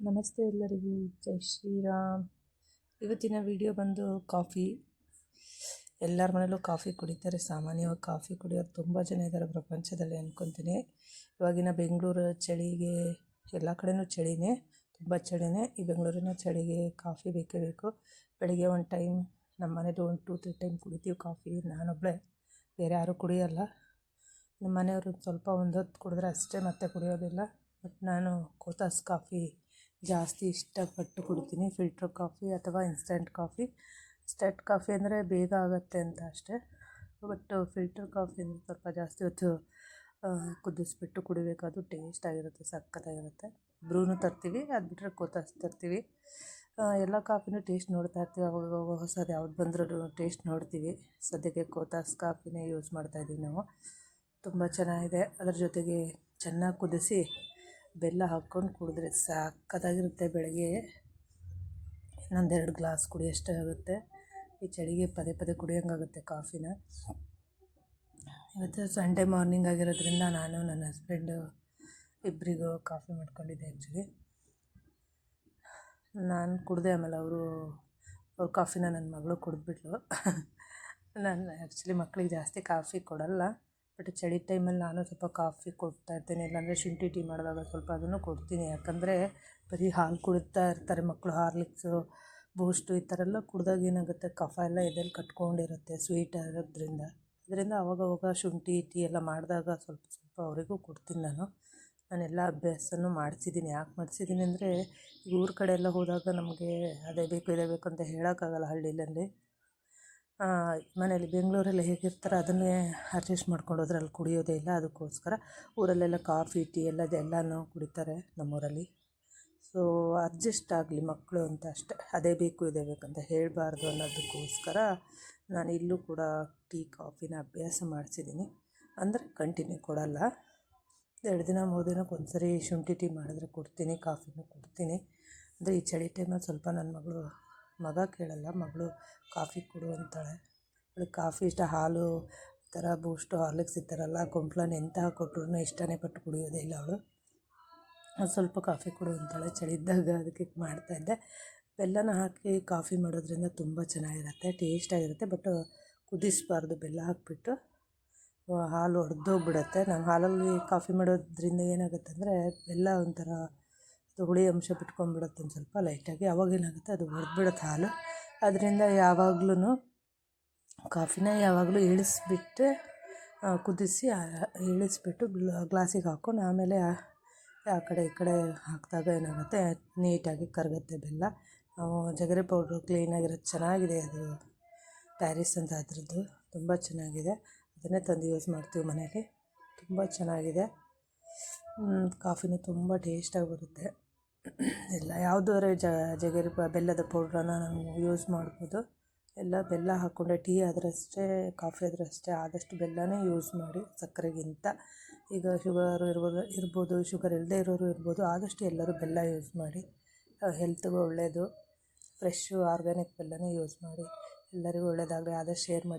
ನಮಸ್ತೆ ಎಲ್ಲರಿಗೂ, ಜೈ ಶ್ರೀರಾಮ್. ಇವತ್ತಿನ ವಿಡಿಯೋ ಬಂದು ಕಾಫಿ. ಎಲ್ಲರ ಮನೇಲೂ ಕಾಫಿ ಕುಡಿತಾರೆ. ಸಾಮಾನ್ಯವಾಗಿ ಕಾಫಿ ಕುಡಿಯೋರು ತುಂಬ ಜನ ಇದ್ದಾರೆ ಪ್ರಪಂಚದಲ್ಲಿ ಅಂದ್ಕೊತೀನಿ. ಇವಾಗಿನ ಬೆಂಗಳೂರು ಚಳಿಗೆ ಎಲ್ಲ ಕಡೆಯೂ ಚಳಿನೇ, ತುಂಬ ಚಳಿನೇ. ಈ ಬೆಂಗಳೂರಿನ ಚಳಿಗೆ ಕಾಫಿ ಬೇಕೇ ಬೇಕು. ಬೆಳಿಗ್ಗೆ ಒಂದು ಟೈಮ್, ನಮ್ಮ ಮನೇಲಿ ಒಂದು 2-3 ಟೈಮ್ ಕುಡಿತೀವಿ ಕಾಫಿ. ನಾನೊಬ್ಬಳೇ, ಬೇರೆ ಯಾರೂ ಕುಡಿಯೋಲ್ಲ. ನಮ್ಮ ಮನೆಯವರು ಸ್ವಲ್ಪ ಒಂದು ಹೊತ್ತು ಕುಡಿದ್ರೆ ಅಷ್ಟೇ, ಮತ್ತೆ ಕುಡಿಯೋದಿಲ್ಲ. ಬಟ್ ನಾನು ಕೋತಾಸ್ ಕಾಫಿ ಜಾಸ್ತಿ ಇಷ್ಟಪಟ್ಟು ಕುಡಿತೀನಿ. ಫಿಲ್ಟರ್ ಕಾಫಿ ಅಥವಾ ಇನ್ಸ್ಟಂಟ್ ಕಾಫಿ. ಇನ್ಸ್ಟಂಟ್ ಕಾಫಿ ಅಂದರೆ ಬೇಗ ಆಗುತ್ತೆ ಅಂತ ಅಷ್ಟೇ. ಬಟ್ ಫಿಲ್ಟರ್ ಕಾಫಿ ಅಂದರೆ ಸ್ವಲ್ಪ ಜಾಸ್ತಿ ಹೊತ್ತು ಕುದಿಸ್ಬಿಟ್ಟು ಕುಡಿಬೇಕು. ಅದು ಟೇಸ್ಟಾಗಿರುತ್ತೆ, ಸಖತ್ತಾಗಿರುತ್ತೆ. ಬ್ರೂನು ತರ್ತೀವಿ, ಅದು ಬಿಟ್ಟರೆ ಕೋತಾಸ್ ತರ್ತೀವಿ. ಎಲ್ಲ ಕಾಫಿನೂ ಟೇಸ್ಟ್ ನೋಡ್ತಾ ಇರ್ತೀವಿ. ಅವಾಗ ಹೊಸದು ಯಾವ್ದು ಬಂದರೂ ಟೇಸ್ಟ್ ನೋಡ್ತೀವಿ. ಸದ್ಯಕ್ಕೆ ಕೋತಾಸ್ ಕಾಫಿನೇ ಯೂಸ್ ಮಾಡ್ತಾಯಿದ್ದೀವಿ ನಾವು. ತುಂಬ ಚೆನ್ನಾಗಿದೆ. ಅದರ ಜೊತೆಗೆ ಚೆನ್ನಾಗಿ ಕುದಿಸಿ ಬೆಲ್ಲ ಹಾಕ್ಕೊಂಡು ಕುಡಿದ್ರೆ ಸಖತ್ತಾಗಿರುತ್ತೆ. ಬೆಳಗ್ಗೆ ಇನ್ನೊಂದೆರಡು ಗ್ಲಾಸ್ ಕುಡಿಯೋಷ್ಟೇ ಆಗುತ್ತೆ. ಈ ಚಳಿಗೆ ಪದೇ ಪದೇ ಕುಡಿಯೋಂಗಾಗುತ್ತೆ ಕಾಫಿನ. ಇವತ್ತು ಸಂಡೇ ಮಾರ್ನಿಂಗ್ ಆಗಿರೋದ್ರಿಂದ ನಾನು ನನ್ನ ಹಸ್ಬೆಂಡು ಇಬ್ಬರಿಗೂ ಕಾಫಿ ಮಾಡ್ಕೊಂಡಿದ್ದೆ. ಆ್ಯಕ್ಚುಲಿ ನಾನು ಕುಡಿದೆ, ಆಮೇಲೆ ಅವ್ರ ಕಾಫಿನ ನನ್ನ ಮಗಳು ಕುಡಿದ್ಬಿಟ್ಲು. ನಾನು ಆ್ಯಕ್ಚುಲಿ ಮಕ್ಕಳಿಗೆ ಜಾಸ್ತಿ ಕಾಫಿ ಕೊಡಲ್ಲ, ಬಟ್ ಚಳಿ ಟೈಮಲ್ಲಿ ನಾನು ಸ್ವಲ್ಪ ಕಾಫಿ ಕೊಡ್ತಾಯಿರ್ತೀನಿ. ಇಲ್ಲಾಂದರೆ ಶುಂಠಿ ಟೀ ಮಾಡಿದಾಗ ಸ್ವಲ್ಪ ಅದನ್ನು ಕೊಡ್ತೀನಿ. ಯಾಕಂದರೆ ಬರೀ ಹಾಲು ಕುಡಿತಾ ಇರ್ತಾರೆ ಮಕ್ಕಳು. ಹಾರ್ಲಿಕ್ಸು, ಬೂಸ್ಟು ಈ ಥರ ಎಲ್ಲ ಕುಡ್ದಾಗ ಏನಾಗುತ್ತೆ, ಕಫ ಎಲ್ಲ ಎದೆಯಲ್ಲಿ ಕಟ್ಕೊಂಡಿರುತ್ತೆ ಸ್ವೀಟ್ ಆಗೋದ್ರಿಂದ. ಅದರಿಂದ ಅವಾಗವಾಗ ಶುಂಠಿ ಟೀ ಎಲ್ಲ ಮಾಡಿದಾಗ ಸ್ವಲ್ಪ ಸ್ವಲ್ಪ ಅವರಿಗೂ ಕೊಡ್ತೀನಿ. ನಾನೆಲ್ಲ ಅಭ್ಯಾಸನೂ ಮಾಡಿಸಿದ್ದೀನಿ. ಯಾಕೆ ಮಾಡಿಸಿದ್ದೀನಿ ಅಂದರೆ, ಈಗ ಊರ ಕಡೆ ಎಲ್ಲ ಹೋದಾಗ ನಮಗೆ ಅದೇ ಬೇಕು ಇದೇ ಬೇಕು ಅಂತ ಹೇಳೋಕ್ಕಾಗಲ್ಲ. ಹಳ್ಳಿಯಲ್ಲಿ ಮನೇಲಿ ಬೆಂಗಳೂರಲ್ಲಿ ಹೇಗಿರ್ತಾರೆ ಅದನ್ನೇ ಅಡ್ಜಸ್ಟ್ ಮಾಡ್ಕೊಂಡು ಹೋದ್ರೆ ಅಲ್ಲಿ ಕುಡಿಯೋದೇ ಇಲ್ಲ. ಅದಕ್ಕೋಸ್ಕರ ಊರಲ್ಲೆಲ್ಲ ಕಾಫಿ ಟೀ ಎಲ್ಲನೂ ಕುಡಿತಾರೆ ನಮ್ಮೂರಲ್ಲಿ. ಸೊ ಅಡ್ಜಸ್ಟ್ ಆಗಲಿ ಮಕ್ಕಳು ಅಂತ ಅಷ್ಟೇ. ಅದೇ ಬೇಕು ಇದೇ ಬೇಕಂತ ಹೇಳಬಾರ್ದು ಅನ್ನೋದಕ್ಕೋಸ್ಕರ ನಾನು ಇಲ್ಲೂ ಕೂಡ ಟೀ ಕಾಫಿನ ಅಭ್ಯಾಸ ಮಾಡಿಸಿದ್ದೀನಿ. ಅಂದರೆ ಕಂಟಿನ್ಯೂ ಕೊಡಲ್ಲ. 2 ದಿನ 3 ದಿನಕ್ಕೆ ಒಂದ್ಸರಿ ಶುಂಠಿ ಟೀ ಮಾಡಿದ್ರೆ ಕೊಡ್ತೀನಿ, ಕಾಫಿನೂ ಕೊಡ್ತೀನಿ. ಅಂದರೆ ಈ ಚಳಿ ಟೈಮಲ್ಲಿ ಸ್ವಲ್ಪ ನನ್ನ ಮಗ ಕೇಳಲ್ಲ, ಮಗಳು ಕಾಫಿ ಕೊಡು ಅಂತಾಳೆ. ಅವಳಿಗೆ ಕಾಫಿ ಇಷ್ಟ. ಹಾಲು ಈ ಥರ ಬೂಸ್ಟು ಹಾರ್ಲಿಕ್ಸ್ ಈ ಥರ ಎಲ್ಲ ಕೊಂಪ್ಲನ್ ಎಂತ ಕೊಟ್ಟರು ಇಷ್ಟನೇ ಪಟ್ಟು ಕುಡಿಯೋದೇ ಇಲ್ಲ ಅವಳು. ಸ್ವಲ್ಪ ಕಾಫಿ ಕೊಡು ಅಂತಾಳೆ ಚಳಿ ಇದ್ದಾಗ. ಅದಕ್ಕೆ ಮಾಡ್ತಾಯಿದ್ದೆ. ಬೆಲ್ಲನ ಹಾಕಿ ಕಾಫಿ ಮಾಡೋದ್ರಿಂದ ತುಂಬ ಚೆನ್ನಾಗಿರುತ್ತೆ, ಟೇಸ್ಟಾಗಿರುತ್ತೆ. ಬಟ್ ಕುದಿಸಬಾರ್ದು. ಬೆಲ್ಲ ಹಾಕಿಬಿಟ್ಟು ಹಾಲು ಒಡೆದೋಗ್ಬಿಡುತ್ತೆ. ನಾವು ಹಾಲಲ್ಲಿ ಕಾಫಿ ಮಾಡೋದ್ರಿಂದ ಏನಾಗುತ್ತೆ ಅಂದರೆ, ಬೆಲ್ಲ ಒಂಥರ ಅದು ಹುಳಿ ಅಂಶ ಬಿಟ್ಕೊಂಡ್ಬಿಡುತ್ತೆ ಒಂದು ಸ್ವಲ್ಪ ಲೈಟಾಗಿ. ಅವಾಗೇನಾಗುತ್ತೆ, ಅದು ಒಡೆದ್ಬಿಡುತ್ತೆ ಹಾಲು. ಅದರಿಂದ ಯಾವಾಗ್ಲೂ ಕಾಫಿನ ಯಾವಾಗಲೂ ಇಳಿಸ್ಬಿಟ್ಟು ಕುದಿಸಿ ಇಳಿಸ್ಬಿಟ್ಟು ಗ್ಲಾಸಿಗೆ ಹಾಕ್ಕೊಂಡು ಆಮೇಲೆ ಆ ಕಡೆ ಈ ಕಡೆ ಹಾಕಿದಾಗ ಏನಾಗುತ್ತೆ, ನೀಟಾಗಿ ಕರಗುತ್ತೆ ಬೆಲ್ಲ. ನಾವು ಜಗರಿ ಪೌಡ್ರು ಕ್ಲೀನಾಗಿರೋದು ಚೆನ್ನಾಗಿದೆ. ಅದು ಪ್ಯಾರಿಸ್ ಅಂತ ಅದ್ರದ್ದು ತುಂಬ ಚೆನ್ನಾಗಿದೆ. ಅದನ್ನೇ ತಂದು ಯೂಸ್ ಮಾಡ್ತೀವಿ ಮನೇಲಿ. ತುಂಬ ಚೆನ್ನಾಗಿದೆ. ಕಾಫಿನೂ ತುಂಬ ಟೇಸ್ಟಾಗಿ ಬರುತ್ತೆ. ಎಲ್ಲ ಯಾವುದಾದ್ರೆ ಜಗರಿ ಬೆಲ್ಲದ ಪೌಡ್ರನ್ನ ನಾವು ಯೂಸ್ ಮಾಡ್ಬೋದು. ಎಲ್ಲ ಬೆಲ್ಲ ಹಾಕ್ಕೊಂಡ್ರೆ ಟೀ ಆದರೂ ಅಷ್ಟೇ, ಕಾಫಿ ಆದರೂ ಅಷ್ಟೇ, ಆದಷ್ಟು ಬೆಲ್ಲನೇ ಯೂಸ್ ಮಾಡಿ ಸಕ್ಕರೆಗಿಂತ. ಈಗ ಶುಗರು ಇರ್ಬೋದು, ಶುಗರ್ ಇಲ್ಲದೇ ಇರೋರು ಇರ್ಬೋದು. ಆದಷ್ಟು ಎಲ್ಲರೂ ಬೆಲ್ಲ ಯೂಸ್ ಮಾಡಿ, ಹೆಲ್ತ್ಗೂ ಒಳ್ಳೆಯದು. ಫ್ರೆಶ್ಶು ಆರ್ಗ್ಯಾನಿಕ್ ಬೆಲ್ಲನೇ ಯೂಸ್ ಮಾಡಿ. ಎಲ್ಲರಿಗೂ ಒಳ್ಳೆಯದಾಗಲಿ. ಆದಷ್ಟು ಶೇರ್ ಮಾಡಿ.